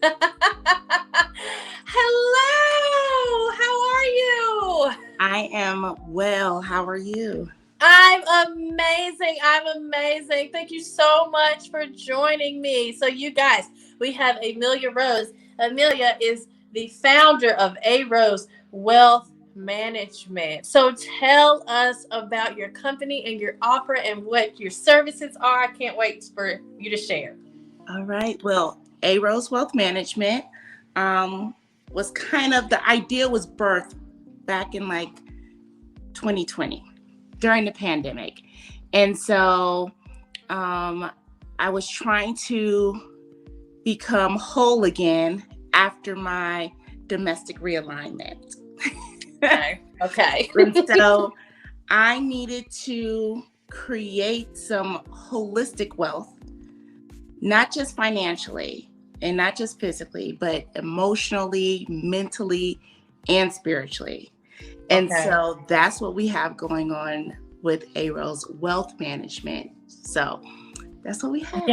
Hello, how are you? I am well. How are you? I'm amazing. I'm amazing. Thank you so much for joining me. So, you guys, we have Amelia Rose. Amelia is the founder of A Rose Wealth Management. So, tell us about your company and your offer and what your services are. I can't wait for you to share. All right. Well, A Rose Wealth Management um, was kind of the idea was birthed back in like 2020 during the pandemic. And so um, I was trying to become whole again after my domestic realignment. Okay. Okay. And so I needed to create some holistic wealth, not just financially and not just physically, but emotionally, mentally, and spiritually. And Okay. so that's what we have going on with ARO's wealth management. So that's what we have.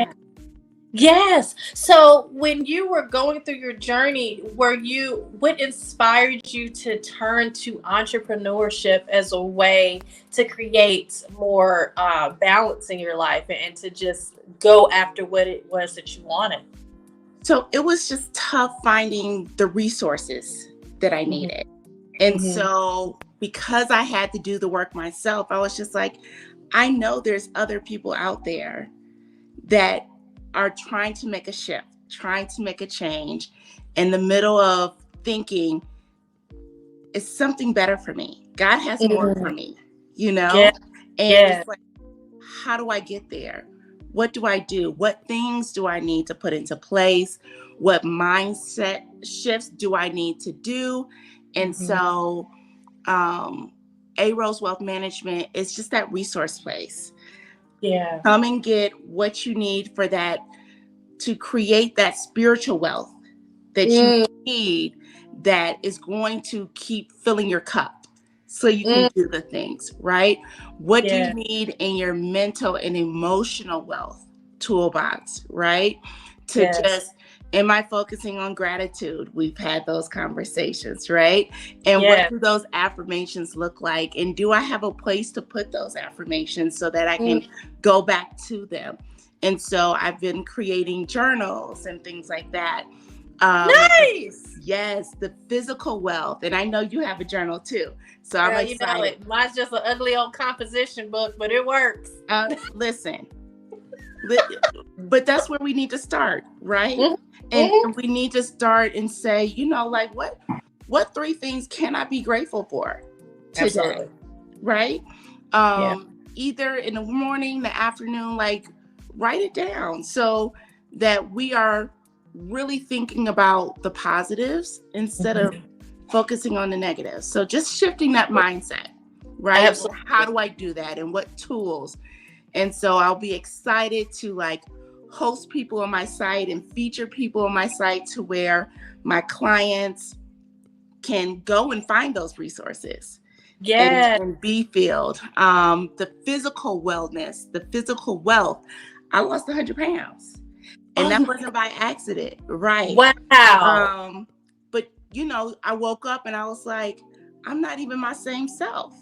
Yes. So when you were going through your journey, what inspired you to turn to entrepreneurship as a way to create more balance in your life and to just go after what it was that you wanted? So it was just tough finding the resources that I Hmm. needed. And Hmm. so because I had to do the work myself, I was just like, I know there's other people out there that are trying to make a shift, trying to make a change in the middle of thinking it's something better for me. God has more for Hmm. me, Yeah. And Yeah. it's like, how do I get there? What do I do? What things do I need to put into place? What mindset shifts do I need to do? And Hmm. so, um, A Rose Wealth Management is just that resource place. Yeah. Come and get what you need for that to create that spiritual wealth that you Mm, need that is going to keep filling your cup so you can mm, do the things, right? What do you yeah. need in your mental and emotional wealth toolbox, right? To Yes. just, am I focusing on gratitude? We've had those conversations, right? And what Yeah. do those affirmations look like? And do I have a place to put those affirmations so that I Mm, can go back to them? And so I've been creating journals and things like that. The nice. Yes, the physical wealth. And I know you have a journal too. So I'm Girl, you know excited. it. Mine's just an ugly old composition book, but it works. Listen, li- but that's where we need to start, right? Mhm, And mhm. we need to start and say, like what three things can I be grateful for today, Absolutely. right? Yeah. Either in the morning, the afternoon, like write it down so that we are really thinking about the positives instead of Mhm. focusing on the negatives. So just shifting that mindset, right? And how Absolutely. do I do that and what tools? And so I'll be excited to like host people on my site and feature people on my site to where my clients can go and find those resources Yeah. and be filled. The physical wellness, the physical wealth. I lost 100 pounds and Oh that my wasn't by accident, right? wow. Um, but I woke up and I was like, I'm not even my same self.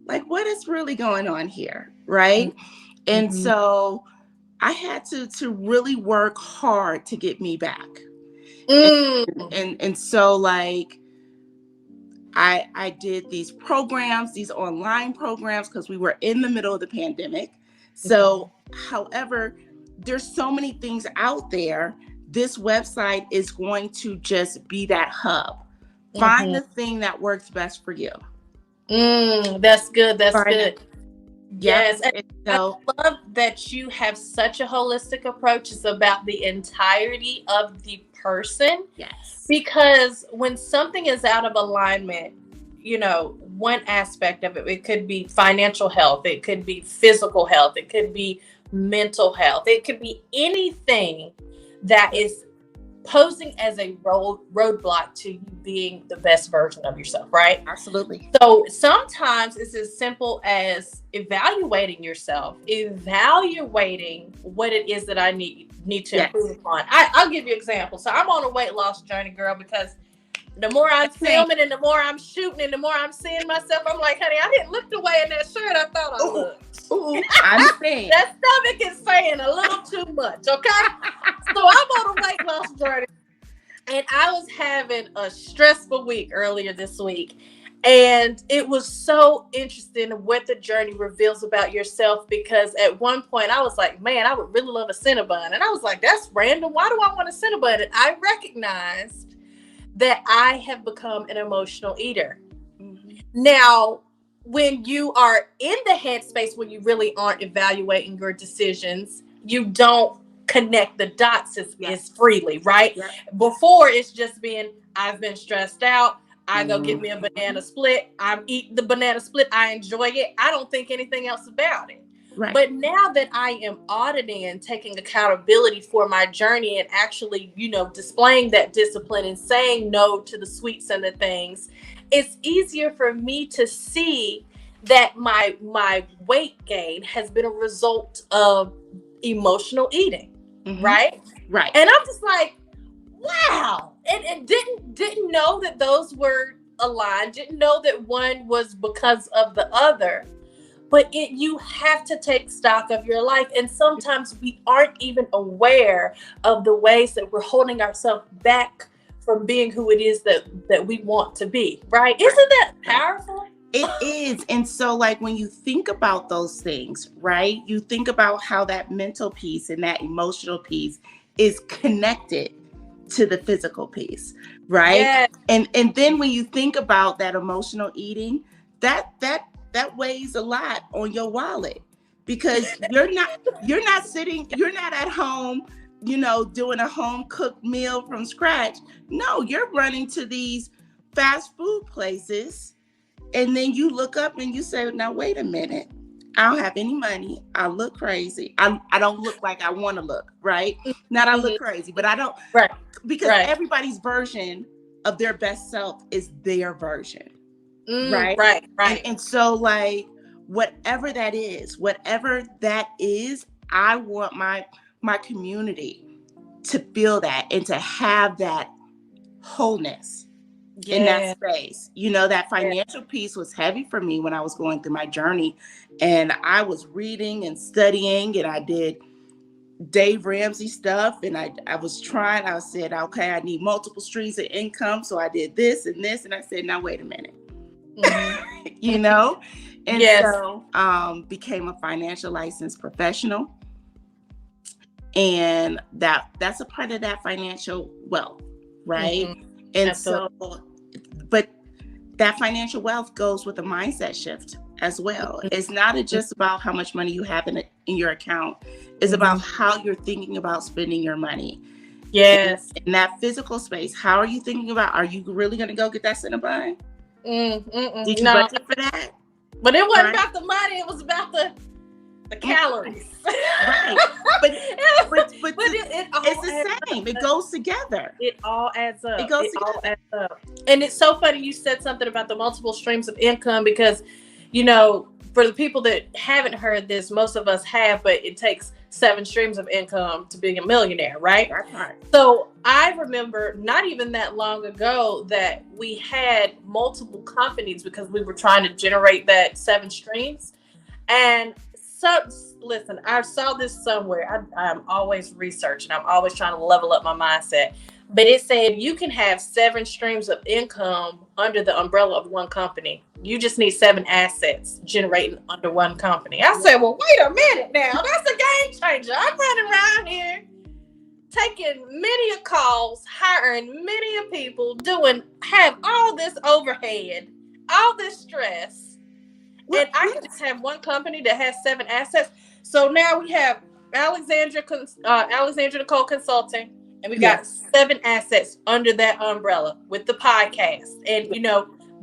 Like, what is really going on here, right? And Mm-hmm. so I had to really work hard to get me back. And Mm. so like I did these programs, these online programs, because we were in the middle of the pandemic. So, however, there's so many things out there. This website is going to just be that hub. Find Mm-hmm. the thing that works best for you. That's good. That's Find it. good. Yep. Yes. And And I so, love that you have such a holistic approach. It's about the entirety of the person. yes. Because when something is out of alignment, one aspect of it, it could be financial health, it could be physical health, it could be mental health, it could be anything that is posing as a roadblock to you being the best version of yourself, right? Absolutely. So sometimes it's as simple as evaluating yourself, evaluating what it is that I need to Yes. improve upon. I'll give you an example. So I'm on a weight loss journey, girl, because the more I'm filming and the more I'm shooting and the more I'm seeing myself, I'm like, honey, I didn't look the way in that shirt I thought I looked. Ooh, I understand. That stomach is saying a little too much, okay? So I'm on a weight loss journey. And I was having a stressful week earlier this week. And it was so interesting what the journey reveals about yourself, because at one point I was like, man, I would really love a Cinnabon. And I was like, that's random. Why do I want a Cinnabon? And I recognized that I have become an emotional eater. Mm-hmm. Now, when you are in the headspace, when you really aren't evaluating your decisions, you don't connect the dots as freely, right? Yeah. Before, it's just been, I've been stressed out. I go get me a banana split. I'm eating the banana split. I enjoy it. I don't think anything else about it. Right. But now that I am auditing and taking accountability for my journey and actually, displaying that discipline and saying no to the sweets and the things, it's easier for me to see that my weight gain has been a result of emotional eating. Mm-hmm. Right. And I'm just like, wow. And didn't know that those were aligned. Didn't know that one was because of the other. But you have to take stock of your life. And sometimes we aren't even aware of the ways that we're holding ourselves back from being who it is that we want to be. Right. Isn't that powerful? It is. And so, like, when you think about those things, right, you think about how that mental piece and that emotional piece is connected to the physical piece, right? Yes. And then when you think about that emotional eating, that weighs a lot on your wallet, because you're not at home, doing a home cooked meal from scratch. No, you're running to these fast food places. And then you look up and you say, now, wait a minute. I don't have any money. I look crazy. I don't look like I want to look, right? Not I look crazy, but I don't. Right. Because everybody's version of their best self is their version. Right. Right. And so, like, whatever that is, I want my community to feel that and to have that wholeness. Yeah. In that space. That financial piece was heavy for me when I was going through my journey, and I was reading and studying, and I did Dave Ramsey stuff, and I said, okay, I need multiple streams of income. So I did this and this, and I said, now wait a minute. Mm-hmm. And so became a financial licensed professional, and that's a part of that financial wealth, right? Mm-hmm. And Absolutely. So, but that financial wealth goes with a mindset shift as well. It's not just about how much money you have in your account. It's about how you're thinking about spending your money. Yes. In that physical space, how are you thinking about, are you really going to go get that Cinnabon? Did you budget for that? But it wasn't about the money. It was about the calories. Right. But it's the same. It goes together. It all adds up. All adds up. And it's so funny you said something about the multiple streams of income, because, for the people that haven't heard this, most of us have, but it takes 7 streams of income to be a millionaire, right? That's right. So I remember not even that long ago that we had multiple companies because we were trying to generate that 7 streams. And so, listen, I saw this somewhere. I'm always researching. I'm always trying to level up my mindset. But it said you can have 7 streams of income under the umbrella of one company. You just need 7 assets generating under one company. I said, well, wait a minute now. That's a game changer. I'm running around here taking many calls, hiring many people, have all this overhead, all this stress. And I can just have one company that has 7 assets. So now we have Alexandra Nicole Consulting, and we got 7 assets under that umbrella with the podcast. And,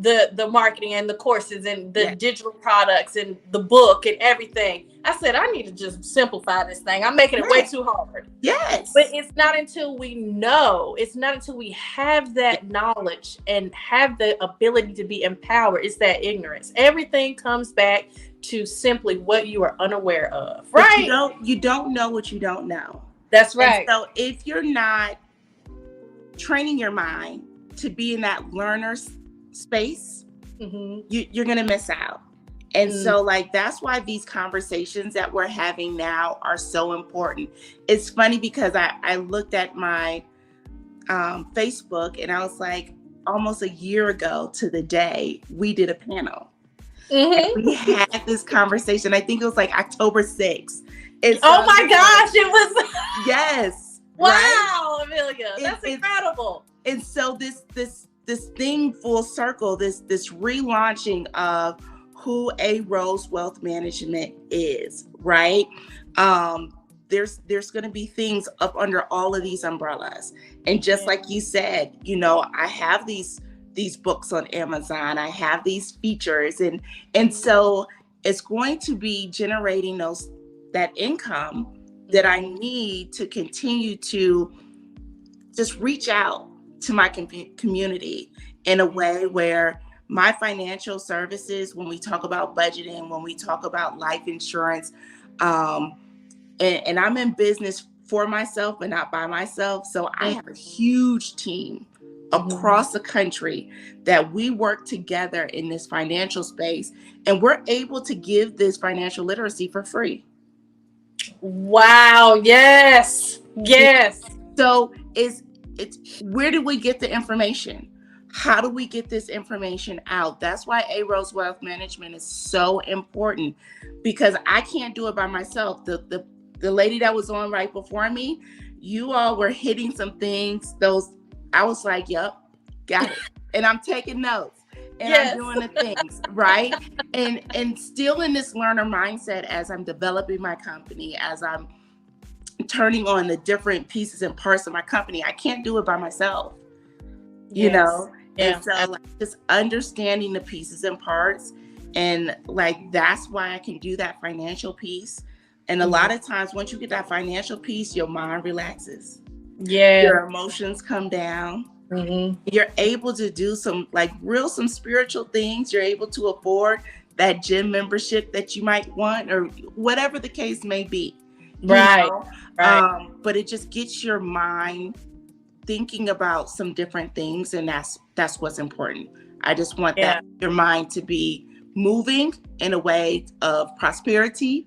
the marketing and the courses and the Yes. digital products and the book and everything. I said, I need to just simplify this thing. I'm making it way Yes. too hard. Yes. But it's not until we know, it's not until we have that knowledge and have the ability to be empowered. It's that ignorance. Everything comes back to simply what you are unaware of. But Right? you don't know what you don't know. That's And right. so if you're not training your mind to be in that learner space, you're going to miss out. And so like, that's why these conversations that we're having now are so important. It's funny because I looked at my Facebook and I was like, almost a year ago to the day, we did a panel. And we had this conversation. I think it was like October 6th. And oh my gosh, it was. Yes. Wow, right? Amelia, that's incredible. And so this thing full circle, this relaunching of who A Rose Wealth Management is, right? There's going to be things up under all of these umbrellas. And just like you said, you know, I have these books on Amazon, I have these features, and so it's going to be generating that income that I need to continue to just reach out to my community in a way where my financial services, when we talk about budgeting, when we talk about life insurance, and I'm in business for myself and not by myself. So I have a huge team across the country that we work together in this financial space, and we're able to give this financial literacy for free. Wow. Yes. Yes. So it's where do we get the information? How do we get this information out? That's why A Rose Wealth Management is so important, because I can't do it by myself. The lady that was on right before me, you all were hitting some things. I was like, yep, got it. And I'm taking notes and I'm doing the things, right? And still in this learner mindset as I'm developing my company, as I'm turning on the different pieces and parts of my company. I can't do it by myself, you know? Yeah. And so like, just understanding the pieces and parts, and like, that's why I can do that financial piece. And a lot of times once you get that financial piece, your mind relaxes. Yeah. Your emotions come down. You're able to do some spiritual things. You're able to afford that gym membership that you might want, or whatever the case may be. Right. Right. But it just gets your mind thinking about some different things, and that's what's important. I just want that your mind to be moving in a way of prosperity,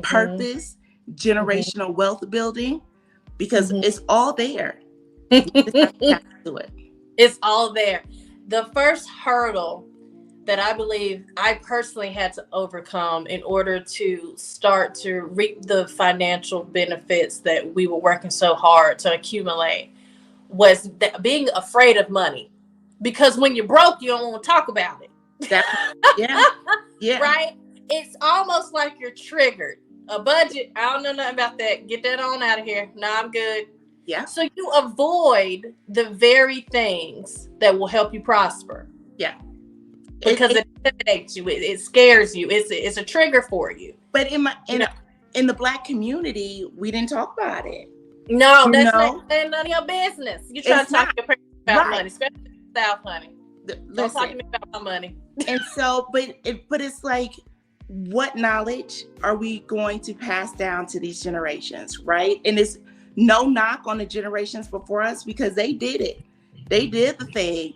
purpose, generational wealth building, because it's all there. You just have to do it. It's all there. The first hurdle that I believe I personally had to overcome in order to start to reap the financial benefits that we were working so hard to accumulate was being afraid of money. Because when you're broke, you don't want to talk about it. Yeah. Right? It's almost like you're triggered. A budget, I don't know nothing about that. Get that on out of here. No, I'm good. Yeah. So you avoid the very things that will help you prosper. Yeah. Because it intimidates you. It scares you. It's a trigger for you. But in the Black community, we didn't talk about it. No, that's not none of your business. You try to talk to your parents about money, especially in the South, honey. Don't talk to me about my money. And so, but it's like, what knowledge are we going to pass down to these generations, right? And it's no knock on the generations before us, because they did it. They did the thing,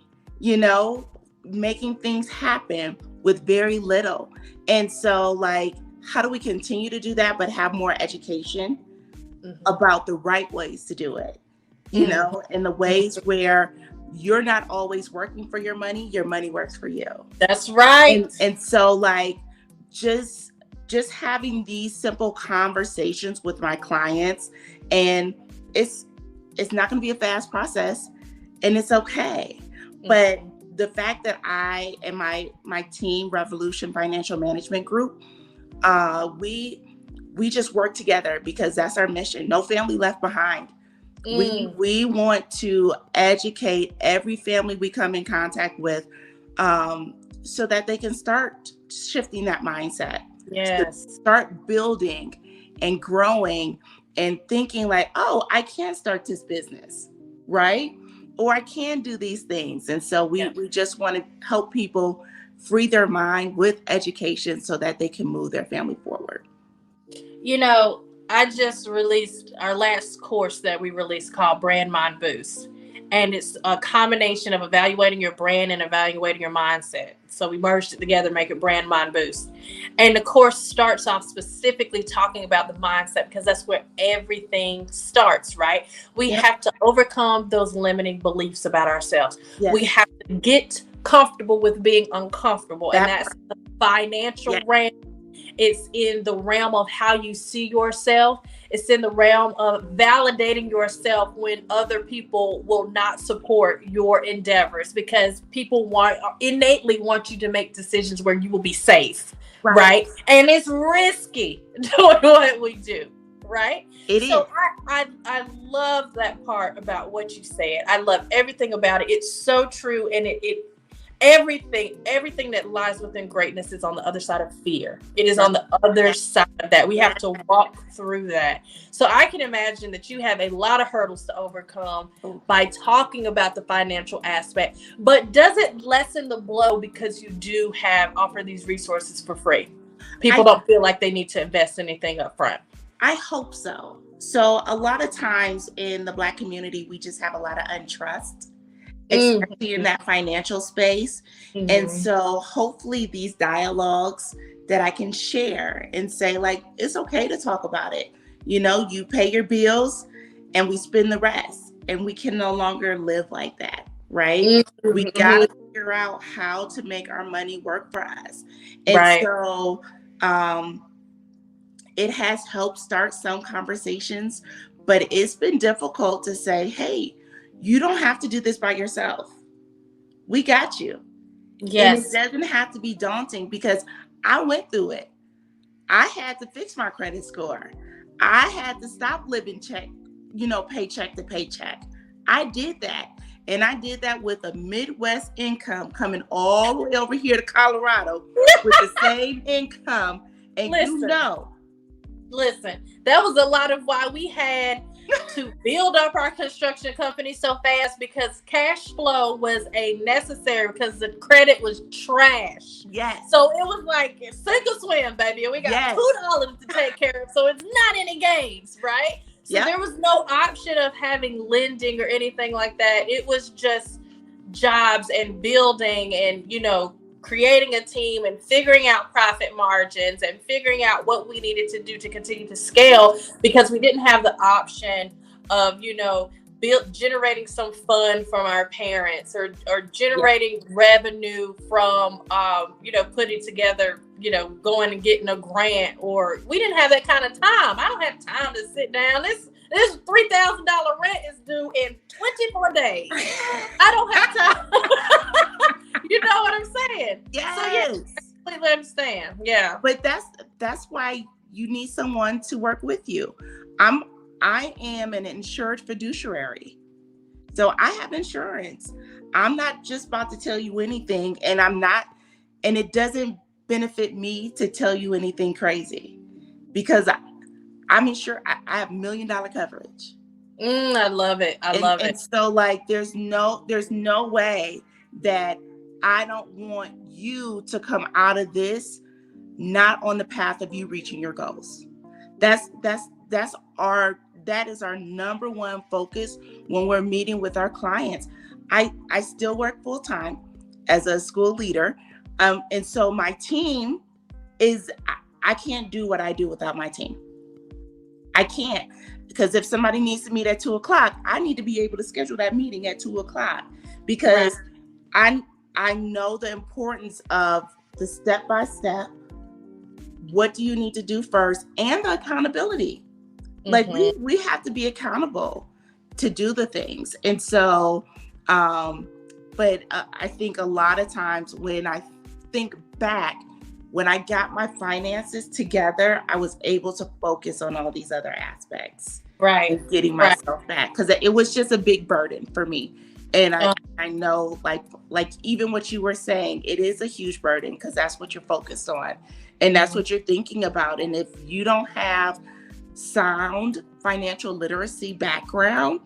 making things happen with very little. And so like, how do we continue to do that, but have more education about the right ways to do it, in the ways where you're not always working for your money works for you. That's right. And so like, just having these simple conversations with my clients, and it's not going to be a fast process, and it's okay. But the fact that I and my team, Revolution Financial Management Group, we just work together because that's our mission. No family left behind. We want to educate every family we come in contact with so that they can start shifting that mindset, to Yes. start building and growing and thinking like, oh, I can start this business, right? Or I can do these things. And so Yeah. we just want to help people free their mind with education so that they can move their family forward. You know, I just released our last course that we released called Brand Mind Boost. And it's a combination of evaluating your brand and evaluating your mindset. So we merged it together, make it Brand Mind Boost. And the course starts off specifically talking about the mindset because that's where everything starts, right? We Yep. have to overcome those limiting beliefs about ourselves. We Yes. have to get comfortable with being uncomfortable. And That that's part. the financial Yes. realm. It's in the realm of how you see yourself. It's in the realm of validating yourself when other people will not support your endeavors because people innately want you to make decisions where you will be safe, Right. right? And it's risky doing what we do, right? It is. So I love that part about what you said. I love everything about it. It's so true, and it everything that lies within greatness is on the other side of fear. It is on the other side of that. We have to walk through that. So I can imagine that you have a lot of hurdles to overcome by talking about the financial aspect. But does it lessen the blow because you do offer these resources for free? People I don't feel like they need to invest anything up front. I hope so. So a lot of times in the Black community, we just have a lot of untrust, especially in that financial space. And so hopefully these dialogues that I can share and say, like, it's okay to talk about it. You pay your bills and we spend the rest. And we can no longer live like that, right? We got to figure out how to make our money work for us. And Right. so it has helped start some conversations, but it's been difficult to say, hey, you don't have to do this by yourself. We got you. And it Yes. doesn't have to be daunting because I went through it. I had to fix my credit score. I had to stop living paycheck to paycheck. I did that. And I did that with a Midwest income coming all the way over here to Colorado with the same income. And Listen, that was a lot of why we had to build up our construction company so fast because cash flow was a necessary because the credit was trash. Yes. So it was like sink or swim, baby. And we got $2 to take care of. So it's not any games, right? So there was no option of having lending or anything like that. It was just jobs and building and, creating a team and figuring out profit margins and figuring out what we needed to do to continue to scale because we didn't have the option of, generating some fund from our parents or generating revenue from, putting together, going and getting a grant, or we didn't have that kind of time. I don't have time to sit down. This $3,000 rent is due in 24 days. I don't have time. You know what I'm saying? Yes. So I completely understand. Yeah. But that's why you need someone to work with you. I am an insured fiduciary. So I have insurance. I'm not just about to tell you anything, and it doesn't benefit me to tell you anything crazy because I'm insured. I have $1 million coverage. I love it. I love it. And so like, there's no way that I don't want you to come out of this not on the path of you reaching your goals. That is our number one focus when we're meeting with our clients. I still work full time as a school leader. And so my team I can't do what I do without my team. I can't, because if somebody needs to meet at 2:00, I need to be able to schedule that meeting at 2:00 because I know the importance of the step-by-step. What do you need to do first? And the accountability. Like we have to be accountable to do the things. And so, but I think a lot of times when I think back, when I got my finances together, I was able to focus on all these other aspects. Right. And getting myself back. Because it was just a big burden for me. And I know, like even what you were saying, it is a huge burden because that's what you're focused on, and that's what you're thinking about. And if you don't have sound financial literacy background,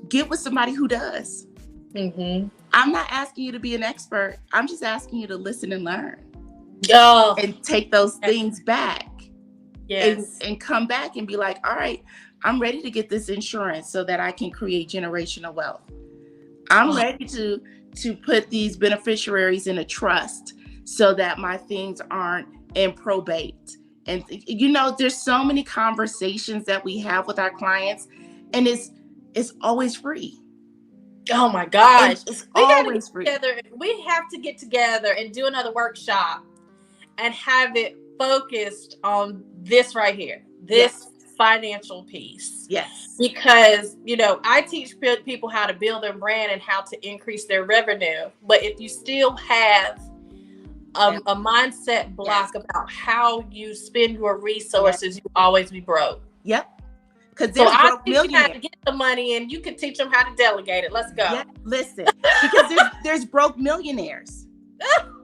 get with somebody who does. Mm-hmm. I'm not asking you to be an expert. I'm just asking you to listen and learn, Oh, and take those things back, yes. and come back and be like, all right, I'm ready to get this insurance so that I can create generational wealth. I'm ready to put these beneficiaries in a trust so that my things aren't in probate. And there's so many conversations that we have with our clients, and it's always free. Oh my gosh. It's We got to get always free. together. We have to get together and do another workshop and have it focused on this right here. This financial piece. Yes. Because, I teach people how to build their brand and how to increase their revenue. But if you still have a mindset block about how you spend your resources, you always be broke. Yep. Because So I teach you how to get the money, and you can teach them how to delegate it. Let's go. Yeah, listen, because there's broke millionaires.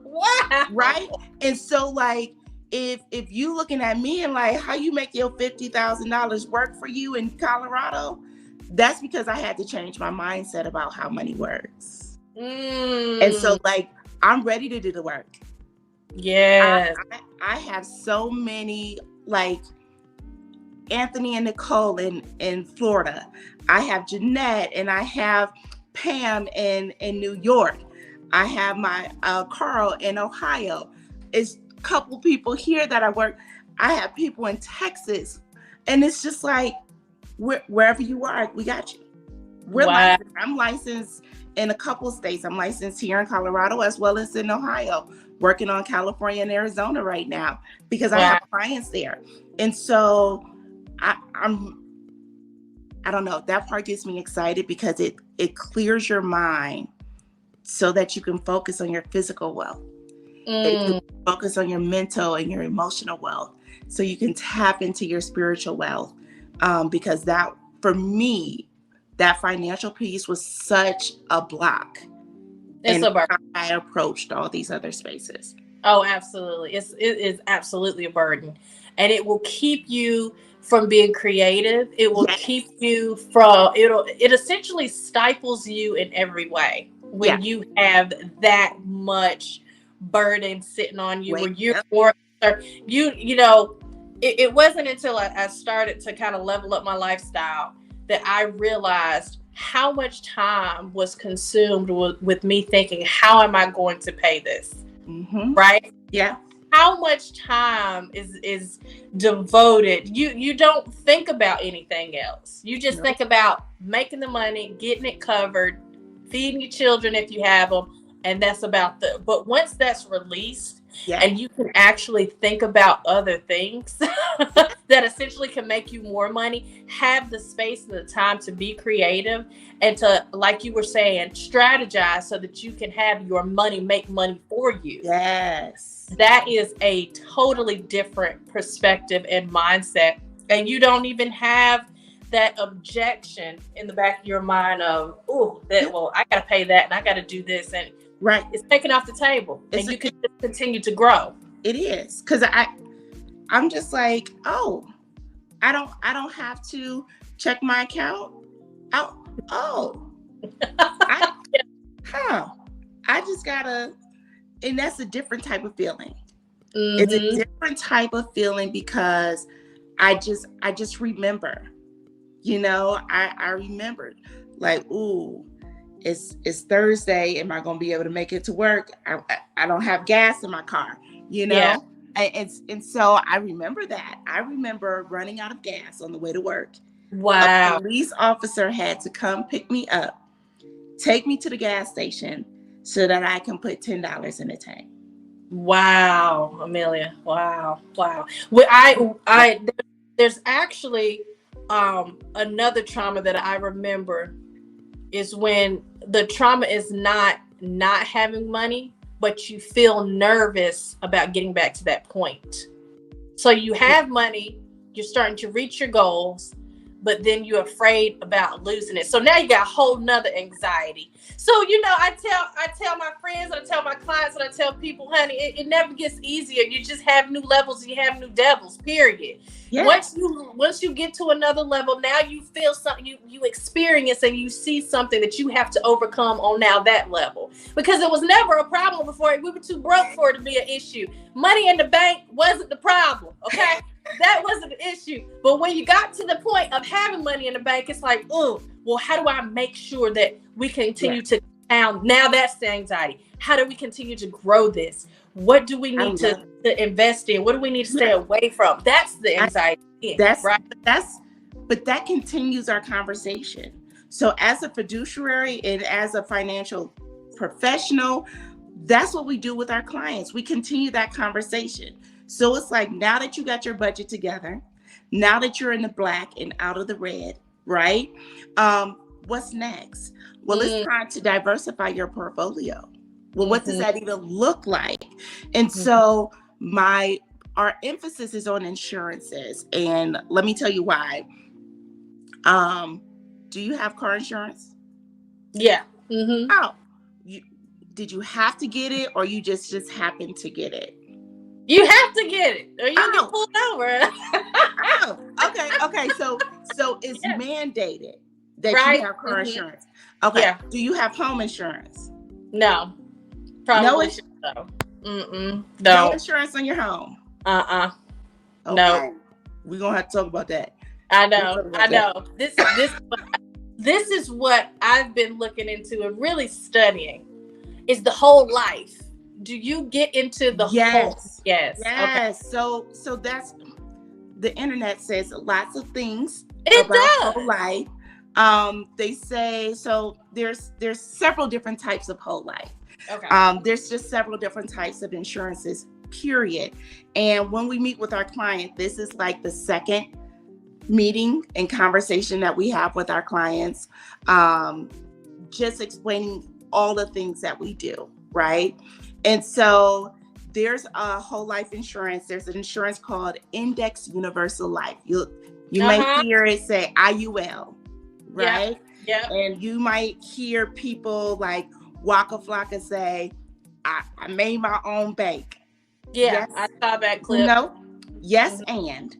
Wow. Right? And so, like, if you looking at me and like, how you make your $50,000 work for you in Colorado, that's because I had to change my mindset about how money works. And so, like, I'm ready to do the work. Yes. I have so many, like, Anthony and Nicole in Florida. I have Jeanette, and I have Pam in New York. I have my Carl in Ohio. It's a couple people here that I work. I have people in Texas. And it's just like, wherever you are, we got you. We're licensed. I'm licensed in a couple states. I'm licensed here in Colorado as well as in Ohio, working on California and Arizona right now because I have clients there. And so I don't know, that part gets me excited because it clears your mind so that you can focus on your physical wealth. You can focus on your mental and your emotional wealth so you can tap into your spiritual wealth. Because that, for me, that financial piece was such a block. It's a burden. I approached all these other spaces. Oh, absolutely. It is absolutely a burden. And it will keep you from being creative. It will keep you from, it essentially stifles you in every way when you have that much burden sitting on you, where you're more, it wasn't until I started to kind of level up my lifestyle that I realized how much time was consumed with me thinking, how am I going to pay this? Mm-hmm. Right? Yeah. How much time is devoted? You don't think about anything else. You just think about making the money, getting it covered, feeding your children if you have them, and that's about but once that's released, and you can actually think about other things that essentially can make you more money, have the space and the time to be creative and to, like you were saying, strategize so that you can have your money make money for you. Yes. That is a totally different perspective and mindset. And you don't even have that objection in the back of your mind of, I got to pay that and I got to do this. And it's taken off the table, and you can just continue to grow. It is, because I'm just like, I don't have to check my account. I just gotta, and that's a different type of feeling. Mm-hmm. It's a different type of feeling because I just remember, I remembered, like, it's Thursday. Am I going to be able to make it to work? I don't have gas in my car, Yeah. And so I remember that. I remember running out of gas on the way to work. Wow. A police officer had to come pick me up, take me to the gas station so that I can put $10 in the tank. Wow, Amelia. Wow. Well, there's actually another trauma that I remember is when the trauma is not having money, but you feel nervous about getting back to that point. So you have money, you're starting to reach your goals, but then you're afraid about losing it. So now you got a whole nother anxiety. So, I tell my friends, I tell my clients, and I tell people, honey, it never gets easier. You just have new levels, you have new devils, period. Yes. Once you get to another level, now you feel something, you experience and you see something that you have to overcome on now that level. Because it was never a problem before. We were too broke for it to be an issue. Money in the bank wasn't the problem, okay? That wasn't the issue. But when you got to the point of having money in the bank, it's like, oh, well, how do I make sure that we continue to down? Now that's the anxiety. How do we continue to grow this? What do we need to invest in? What do we need to stay away from? That's the anxiety. Right? But that continues our conversation. So as a fiduciary and as a financial professional, that's what we do with our clients. We continue that conversation. So it's like, now that you got your budget together, now that you're in the black and out of the red, right? What's next? Well, it's time to diversify your portfolio. Well, what does that even look like? And so our emphasis is on insurances. And let me tell you why. Do you have car insurance? Yeah. Oh, did you have to get it, or you just happened to get it? You have to get it, or you'll get pulled over. Okay. So it's mandated that you have car insurance. Okay. Yeah. Do you have home insurance? No. Probably no. No insurance on your home. Okay. No. We're gonna have to talk about that. I know. This is what I've been looking into and really studying. Is the whole life. Do you get into the whole? Yes. Okay. So that's, the internet says lots of things about whole life. They say, so there's several different types of whole life. Okay. There's just several different types of insurances, period. And when we meet with our client, this is like the second meeting and conversation that we have with our clients, just explaining all the things that we do, right? And so there's a whole life insurance. There's an insurance called Index Universal Life. You might hear it say IUL, right? Yeah. And you might hear people like Waka Flocka say, I made my own bank. Yeah, yes. I saw that clip. No. Yes, and.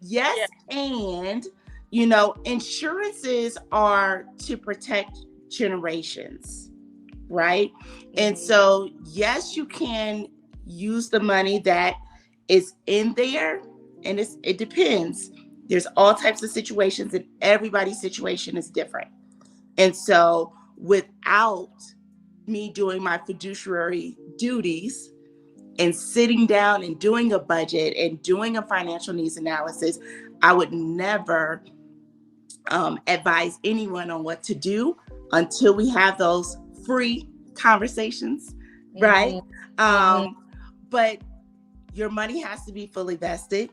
Yes, and insurances are to protect generations, right? And so, yes, you can use the money that is in there, and it depends. There's all types of situations, and everybody's situation is different. And so, without me doing my fiduciary duties and sitting down and doing a budget and doing a financial needs analysis, I would never advise anyone on what to do until we have those free conversations, right? But your money has to be fully vested.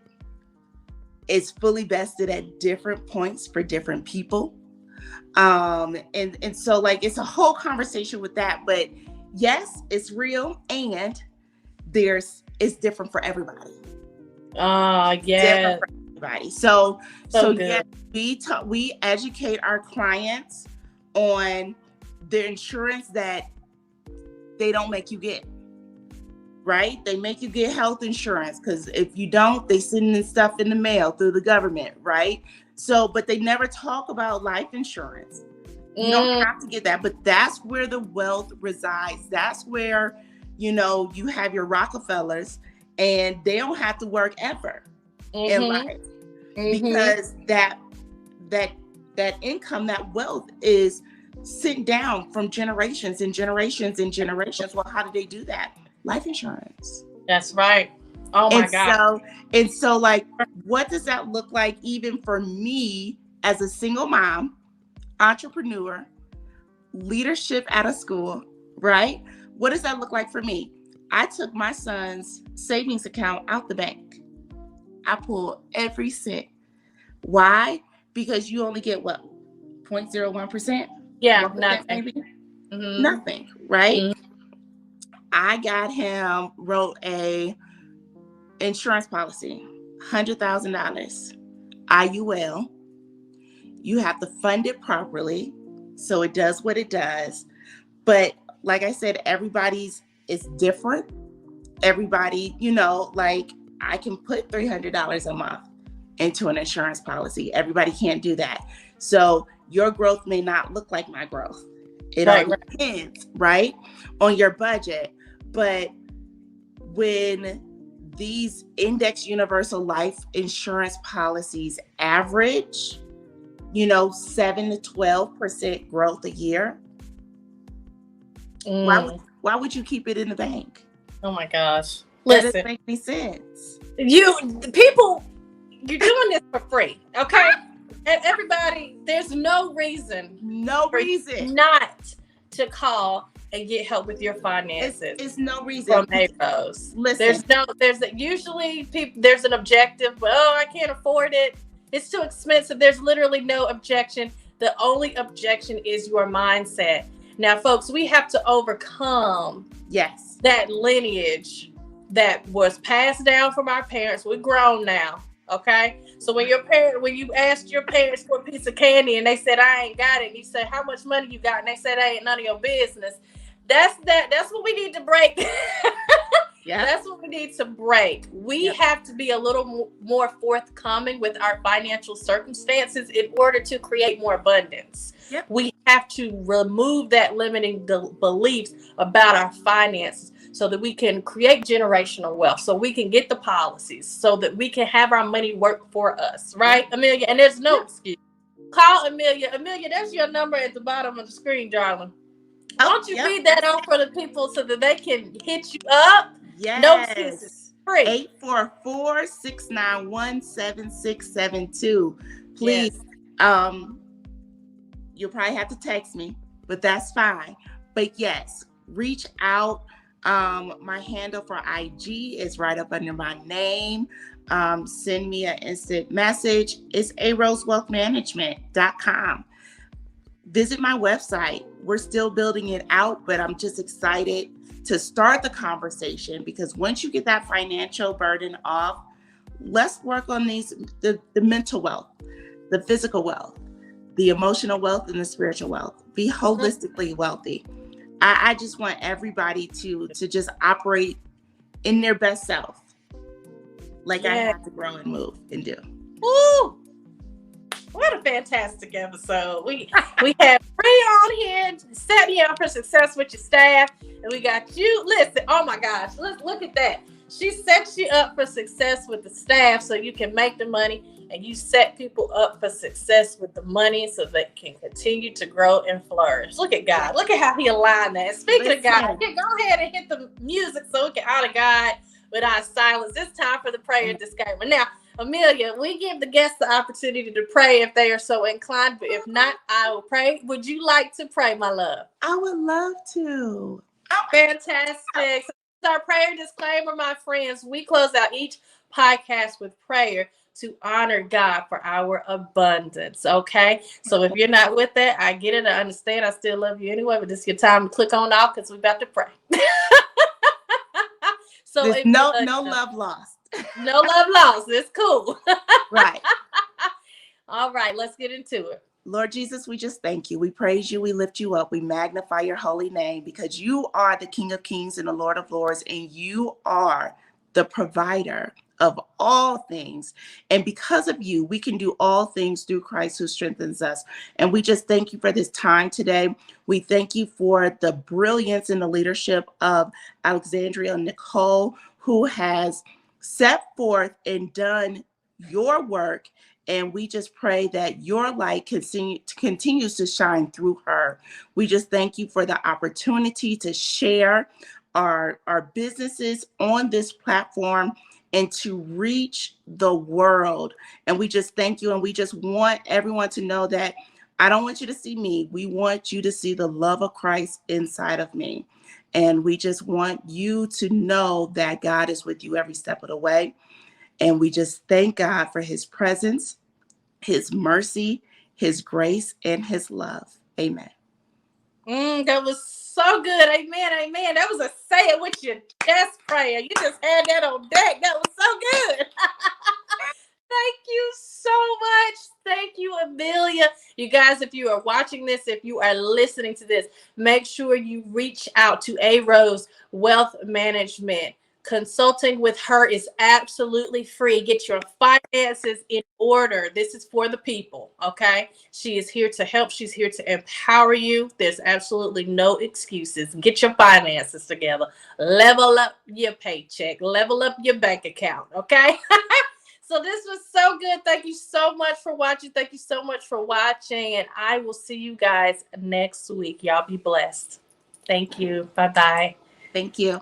It's fully vested at different points for different people. And so like, it's a whole conversation with that, but yes, it's real, and it's different for everybody. Yeah. Different for everybody. So yeah, we educate our clients on the insurance that they don't make you get. Right? They make you get health insurance, because if you don't, they send in stuff in the mail through the government, right? So, but they never talk about life insurance. You don't have to get that, but that's where the wealth resides. That's where, you have your Rockefellers, and they don't have to work ever in life, because that income, that wealth is sent down from generations and generations and generations. Well, how do they do that? Life insurance. That's right. Oh my God. So like, what does that look like even for me as a single mom, entrepreneur, leadership at a school, right? What does that look like for me? I took my son's savings account out the bank. I pulled every cent. Why? Because you only get what? 0.01%? Yeah, nothing. Nothing, right? I got him, wrote a insurance policy, $100,000, IUL. You have to fund it properly so it does what it does. But like I said, everybody's is different. Everybody, like I can put $300 a month into an insurance policy. Everybody can't do that. So your growth may not look like my growth. It all depends, right, on your budget. But when these index universal life insurance policies average, 7 to 12% growth a year, why would you keep it in the bank? Oh my gosh. That doesn't make any sense. You're doing this for free, okay? And everybody, there's no reason not to call and get help with your finances. It's no reason from A Rose. Listen, there's an objective, but I can't afford it. It's too expensive. There's literally no objection. The only objection is your mindset. Now, folks, we have to overcome that lineage that was passed down from our parents. We're grown now, okay? So when you asked your parents for a piece of candy and they said, I ain't got it, and you said, how much money you got? And they said, ain't none of your business. That's what we need to break. That's what we need to break. We have to be a little more forthcoming with our financial circumstances in order to create more abundance. We have to remove that limiting beliefs about our finances so that we can create generational wealth, so we can get the policies, so that we can have our money work for us, right, Amelia? And there's no excuse. Call Amelia. Amelia, that's your number at the bottom of the screen, darling. Why don't you read that out for the people so that they can hit you up? Yes. No excuses. Free. 844-691-7672. Please. You'll probably have to text me, but that's fine. But yes, reach out. My handle for IG is right up under my name. Send me an instant message. It's arosewealthmanagement.com. Visit my website. We're still building it out, but I'm just excited to start the conversation, because once you get that financial burden off, let's work on the mental wealth, the physical wealth, the emotional wealth, and the spiritual wealth. Be holistically wealthy. I just want everybody to just operate in their best self, like I have to grow and move and do. Woo! What a fantastic episode. We have Free on here setting you up for success with your staff. And we got you. Listen, oh my gosh, look at that. She sets you up for success with the staff so you can make the money, and you set people up for success with the money so they can continue to grow and flourish. Look at God. Look at how he aligned that. Speaking of God, go ahead and hit the music so we can honor God with our silence. It's time for the prayer disclaimer. Now, Amelia, we give the guests the opportunity to pray if they are so inclined, but if not, I will pray. Would you like to pray, my love? I would love to. Fantastic. So our prayer disclaimer, my friends. We close out each podcast with prayer to honor God for our abundance. Okay. So if you're not with that, I get it. I understand. I still love you anyway, but this is your time to click on off because we're about to pray. So no love lost. No love lost. It's cool. Right. All right. Let's get into it. Lord Jesus, we just thank you. We praise you. We lift you up. We magnify your holy name, because you are the King of Kings and the Lord of Lords, and you are the provider of all things. And because of you, we can do all things through Christ who strengthens us. And we just thank you for this time today. We thank you for the brilliance and the leadership of Alexandria Nicole, who has set forth and done your work. And we just pray that your light continues to shine through her. We just thank you for the opportunity to share our businesses on this platform and to reach the world. And we just thank you. And we just want everyone to know that I don't want you to see me. We want you to see the love of Christ inside of me. And we just want you to know that God is with you every step of the way. And we just thank God for his presence, his mercy, his grace, and his love. Amen. That was so good. Amen. Amen. That was a say it with your chest prayer. You just had that on deck. That was so good. Thank you so much. Thank you, Amelia. You guys, if you are watching this, if you are listening to this, make sure you reach out to A Rose Wealth Management. Consulting with her is absolutely free. Get your finances in order. This is for the people, okay? She is here to help. She's here to empower you. There's absolutely no excuses. Get your finances together. Level up your paycheck. Level up your bank account, okay? So this was so good. Thank you so much for watching. Thank you so much for watching. And I will see you guys next week. Y'all be blessed. Thank you. Bye-bye. Thank you.